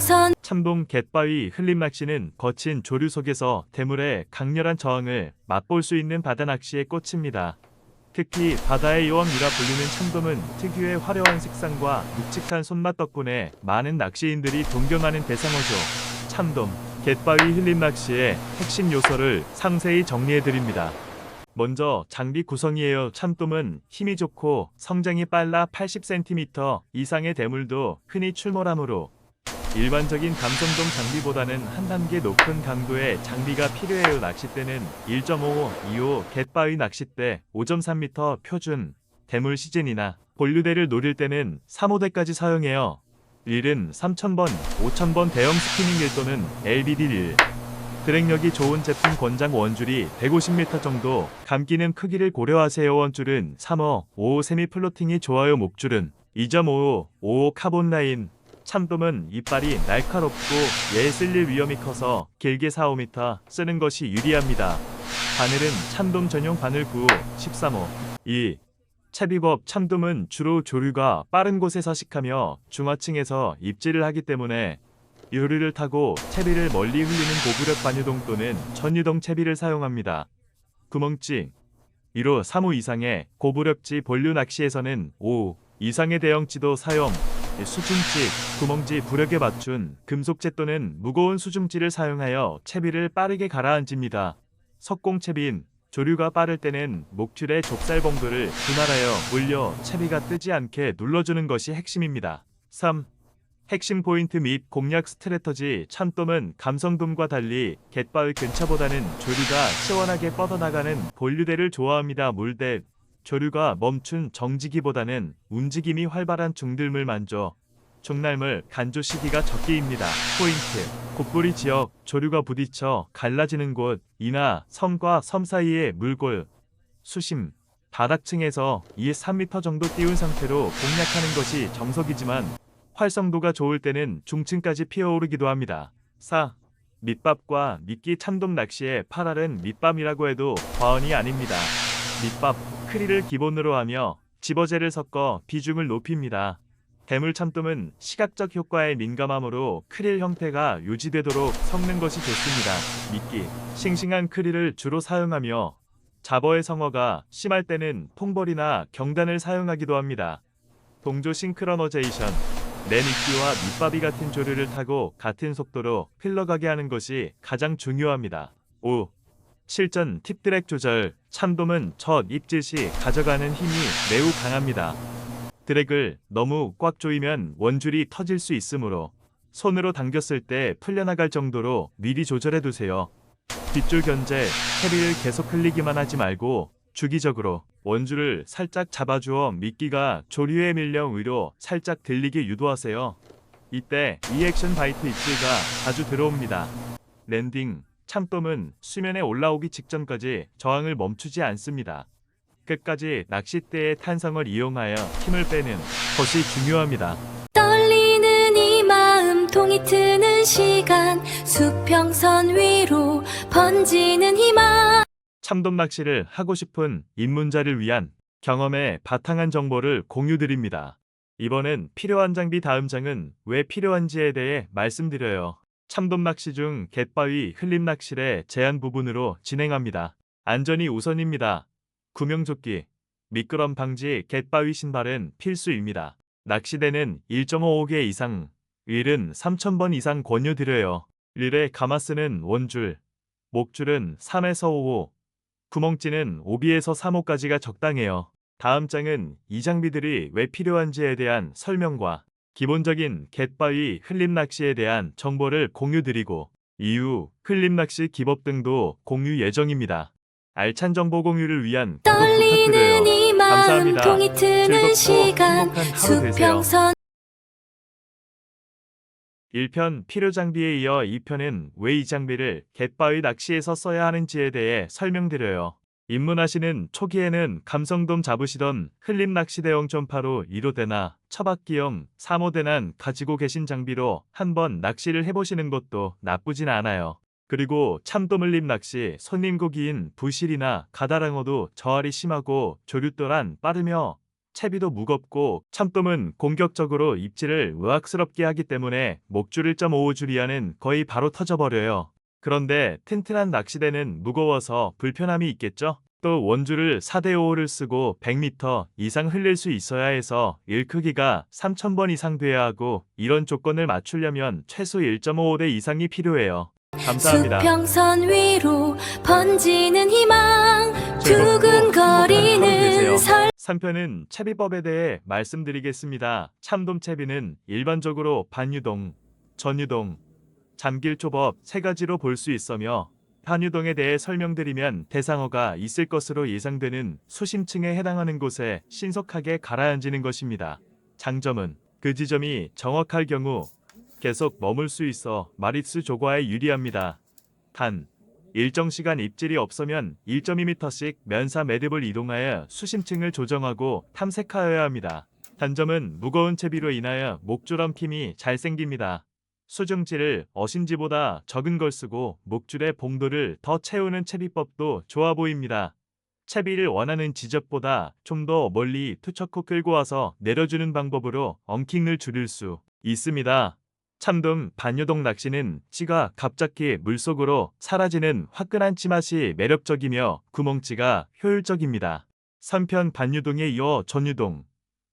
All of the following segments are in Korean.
수평선 참돔 갯바위 흘림낚시는 거친 조류 속에서 대물의 강렬한 저항을 맛볼 수 있는 바다낚시의 꽃입니다. 특히 바다의 여왕이라 불리는 참돔은 특유의 화려한 색상과 묵직한 손맛 덕분에 많은 낚시인들이 동경하는 대상어죠. 참돔, 갯바위 흘림낚시의 핵심 요소를 상세히 정리해드립니다. 먼저 장비 구성이에요. 참돔은 힘이 좋고 성장이 빨라 80cm 이상의 대물도 흔히 출몰하므로 일반적인 감성돔 장비보다는 한 단계 높은 강도의 장비가 필요해요. 낚싯대는 1.5, 2호, 갯바위 낚싯대 5.3m 표준, 대물 시즌이나 본류대를 노릴 때는 3호대까지 사용해요. 릴은 3000번, 5000번 대형 스피닝 릴 또는 LBD 릴. 드랙력이 좋은 제품 권장 원줄이 150m 정도, 감기는 크기를 고려하세요. 원줄은 3호, 5호 세미 플로팅이 좋아요. 목줄은 2.5호, 5호 카본 라인. 참돔은 이빨이 날카롭고 얘 쓸릴 위험이 커서 길게 4-5m 쓰는 것이 유리합니다. 바늘은 참돔 전용 바늘 9호, 13호. 2. 채비법. 참돔은 주로 조류가 빠른 곳에 서식하며 중하층에서 입질을 하기 때문에 요리를 타고 채비를 멀리 흘리는 고부력 반유동 또는 전유동 채비를 사용합니다. 구멍찌. 1호 3호 이상의 고부력지 본류 낚시에서는 5 이상의 대형찌도 사용. 수중찌, 구멍지 부력에 맞춘 금속재 또는 무거운 수중찌를 사용하여 채비를 빠르게 가라앉힙니다. 석공채비인. 조류가 빠를 때는 목줄의 좁쌀봉도를 분할하여 물려 채비가 뜨지 않게 눌러주는 것이 핵심입니다. 3. 핵심 포인트 및 공략 스트래터지. 참돔은 감성돔과 달리 갯바위 근처보다는 조류가 시원하게 뻗어나가는 본류대를 좋아합니다. 물대. 조류가 멈춘 정지기보다는 움직임이 활발한 중들물 만조, 중날물 간조 시기가 적기입니다. 포인트. 곱부리 지역. 조류가 부딪혀 갈라지는 곳, 이나 섬과 섬 사이의 물골, 수심, 바닥층에서 2-3m 정도 띄운 상태로 공략하는 것이 정석이지만 활성도가 좋을 때는 중층까지 피어오르기도 합니다. 4. 밑밥과 미끼. 참돔 낚시의 8알은 밑밥이라고 해도 과언이 아닙니다. 밑밥, 크릴을 기본으로 하며 집어제를 섞어 비중을 높입니다. 대물 참돔은 시각적 효과에 민감하므로 크릴 형태가 유지되도록 섞는 것이 좋습니다. 미끼, 싱싱한 크릴을 주로 사용하며 잡어의 성어가 심할 때는 통벌이나 경단을 사용하기도 합니다. 동조 싱크로너제이션. 내 미끼와 밑밥이 같은 조류를 타고 같은 속도로 흘러가게 하는 것이 가장 중요합니다. 5. 실전 팁. 드랙 조절. 참돔은 첫 입질 시 가져가는 힘이 매우 강합니다. 드랙을 너무 꽉 조이면 원줄이 터질 수 있으므로 손으로 당겼을 때 풀려나갈 정도로 미리 조절해두세요. 뒷줄 견제. 채비를 계속 흘리기만 하지 말고 주기적으로 원줄을 살짝 잡아주어 미끼가 조류의 밀령 위로 살짝 들리게 유도하세요. 이때 리액션 바이트 입질가 자주 들어옵니다. 랜딩. 참돔은 수면에 올라오기 직전까지 저항을 멈추지 않습니다. 끝까지 낚싯대의 탄성을 이용하여 힘을 빼는 것이 중요합니다. 떨리는 이 마음 통이 트는 시간 수평선 위로 번지는 희망. 참돔 낚시를 하고 싶은 입문자를 위한 경험에 바탕한 정보를 공유드립니다. 이번엔 필요한 장비. 다음 장은 왜 필요한지에 대해 말씀드려요. 참돔 낚시 중 갯바위 흘림낚시의 제한 부분으로 진행합니다. 안전이 우선입니다. 구명조끼, 미끄럼 방지, 갯바위 신발은 필수입니다. 낚시대는 1.5개 이상, 릴은 3000번 이상 권유드려요. 릴에 감아 쓰는 원줄, 목줄은 3에서 5호, 구멍찌는 5비에서 3호까지가 적당해요. 다음 장은 이 장비들이 왜 필요한지에 대한 설명과 기본적인 갯바위 흘림낚시에 대한 정보를 공유드리고 이후 흘림낚시 기법 등도 공유 예정입니다. 알찬 정보 공유를 위한 구독 부탁드려요. 떨리는 이 마음 감사합니다. 통이 트는 즐겁고 시간 행복한 하루 되세요. 수평선 1편 필요 장비에 이어 2편은 왜 이 장비를 갯바위 낚시에서 써야 하는지에 대해 설명드려요. 입문하시는 초기에는 감성돔 잡으시던 흘림낚시대용 전파로 1호대나 처박기용 3호대난 가지고 계신 장비로 한번 낚시를 해보시는 것도 나쁘진 않아요. 그리고 참돔 흘림 낚시 손님 고기인 부실이나 가다랑어도 저알이 심하고 조류 또한 빠르며 채비도 무겁고 참돔은 공격적으로 입질을 의학스럽게 하기 때문에 목줄 1.55줄 이하는 거의 바로 터져버려요. 그런데 튼튼한 낚시대는 무거워서 불편함이 있겠죠? 또 원줄을 4대5를 쓰고 100m 이상 흘릴 수 있어야 해서 일 크기가 3000번 이상 돼야 하고 이런 조건을 맞추려면 최소 1.55대 이상이 필요해요. 감사합니다. 수평선 위로 번지는 희망 즐겁고 행복한 하루 되세요. 두근거리는 3편은 채비법에 대해 말씀드리겠습니다. 참돔채비는 일반적으로 반유동, 전유동, 잠길초법 세 가지로 볼 수 있으며 반유동에 대해 설명드리면 대상어가 있을 것으로 예상되는 수심층에 해당하는 곳에 신속하게 가라앉는 것입니다. 장점은 그 지점이 정확할 경우 계속 머물 수 있어 마리수 조과에 유리합니다. 단, 일정 시간 입질이 없으면 1.2m씩 면사 매듭을 이동하여 수심층을 조정하고 탐색하여야 합니다. 단점은 무거운 채비로 인하여 목줄 엉킴이 잘 생깁니다. 수중질을 어신지보다 적은 걸 쓰고 목줄의 봉도를 더 채우는 채비법도 좋아 보입니다. 채비를 원하는 지점보다 좀 더 멀리 투척 후 끌고 와서 내려주는 방법으로 엉킹을 줄일 수 있습니다. 참돔 반유동 낚시는 찌가 갑자기 물속으로 사라지는 화끈한 찌맛이 매력적이며 구멍찌가 효율적입니다. 3편 반유동에 이어 전유동,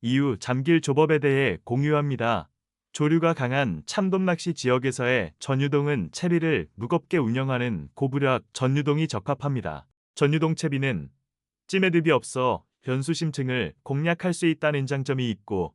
이후 잠길 조법에 대해 공유합니다. 조류가 강한 참돔 낚시 지역에서의 전유동은 채비를 무겁게 운영하는 고부력 전유동이 적합합니다. 전유동 채비는 찌매듭이 없어 변수심층을 공략할 수 있다는 장점이 있고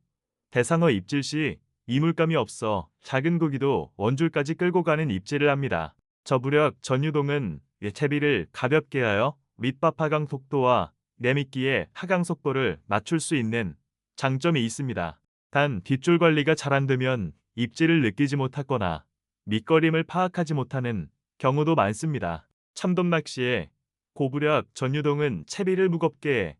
대상어 입질 시 이물감이 없어 작은 고기도 원줄까지 끌고 가는 입질을 합니다. 저부력 전유동은 채비를 가볍게 하여 밑밥 하강 속도와 내미끼의 하강 속도를 맞출 수 있는 장점이 있습니다. 단 뒷줄 관리가 잘 안되면 입질을 느끼지 못하거나 밑거림을 파악하지 못하는 경우도 많습니다. 참돔 낚시에 고부력 전유동은 채비를 무겁게 해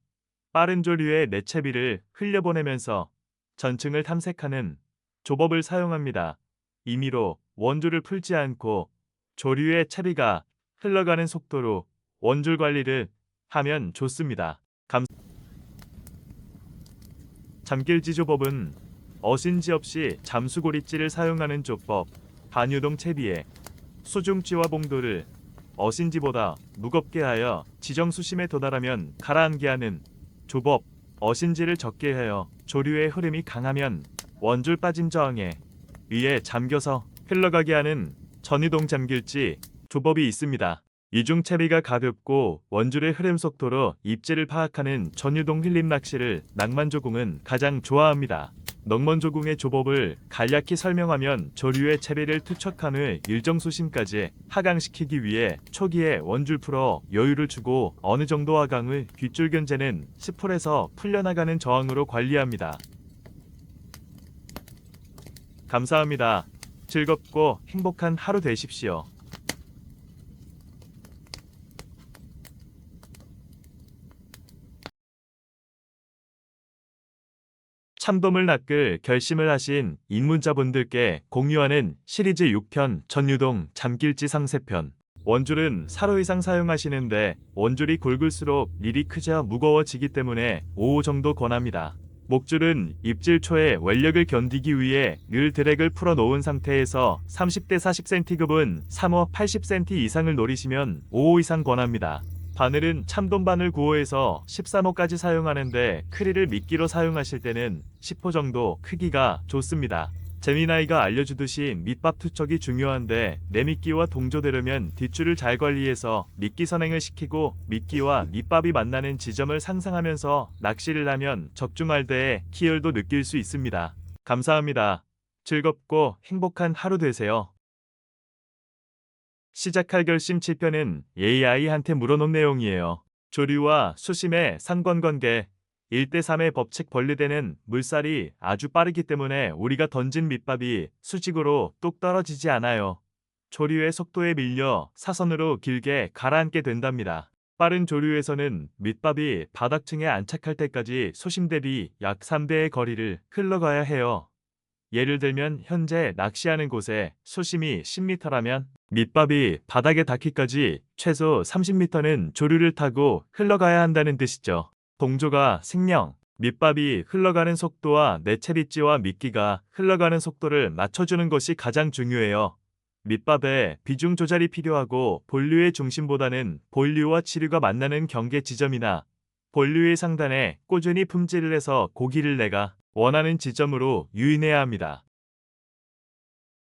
빠른 조류의 내채비를 흘려보내면서 전층을 탐색하는 조법을 사용합니다. 임의로 원줄을 풀지 않고 조류의 채비가 흘러가는 속도로 원줄 관리를 하면 좋습니다. 잠길지 조법은 어신지 없이 잠수고리찌를 사용하는 조법. 반유동 채비에 수중찌와 봉도를 어신지보다 무겁게 하여 지정 수심에 도달하면 가라앉게 하는 조법. 어신지를 적게 하여 조류의 흐름이 강하면 원줄 빠짐 저항에 의해 잠겨서 흘러가게 하는 전유동 잠길지 조법이 있습니다. 이중 채비가 가볍고 원줄의 흐름 속도로 입질을 파악하는 전유동 흘림 낚시를 낭만조궁은 가장 좋아합니다. 넉먼조궁의 조법을 간략히 설명하면 조류의 채비를 투척한 후 일정 수심까지 하강시키기 위해 초기에 원줄 풀어 여유를 주고 어느 정도 하강을 뒷줄 견제는 스풀에서 풀려나가는 저항으로 관리합니다. 감사합니다. 즐겁고 행복한 하루 되십시오. 참돔을 낚을 결심을 하신 입문자분들께 공유하는 시리즈 6편 전유동 잠길지 상세편. 원줄은 4호 이상 사용하시는데 원줄이 굵을수록 일이 크자 무거워지기 때문에 5호 정도 권합니다. 목줄은 입질 초에 원력을 견디기 위해 늘 드랙을 풀어 놓은 상태에서 30대 40cm급은 3호 80cm 이상을 노리시면 5호 이상 권합니다. 바늘은 참돔 바늘 9호에서 13호까지 사용하는데 크릴을 미끼로 사용하실 때는 10호 정도 크기가 좋습니다. 재미나이가 알려주듯이 밑밥 투척이 중요한데 내미끼와 동조되려면 뒷줄을 잘 관리해서 미끼 선행을 시키고 미끼와 밑밥이 만나는 지점을 상상하면서 낚시를 하면 적중할 때의 희열도 느낄 수 있습니다. 감사합니다. 즐겁고 행복한 하루 되세요. 시작할 결심 7편은 AI한테 물어놓은 내용이에요. 조류와 수심의 상관관계 1대3의 법칙 번리되는 물살이 아주 빠르기 때문에 우리가 던진 밑밥이 수직으로 뚝 떨어지지 않아요. 조류의 속도에 밀려 사선으로 길게 가라앉게 된답니다. 빠른 조류에서는 밑밥이 바닥층에 안착할 때까지 수심 대비 약 3배의 거리를 흘러가야 해요. 예를 들면 현재 낚시하는 곳에 수심이 10m라면 밑밥이 바닥에 닿기까지 최소 30m는 조류를 타고 흘러가야 한다는 뜻이죠. 동조가 생명, 밑밥이 흘러가는 속도와 네체리지와 미끼가 흘러가는 속도를 맞춰주는 것이 가장 중요해요. 밑밥에 비중 조절이 필요하고 본류의 중심보다는 본류와 치류가 만나는 경계 지점이나 본류의 상단에 꾸준히 품질을 해서 고기를 내가 원하는 지점으로 유인해야 합니다.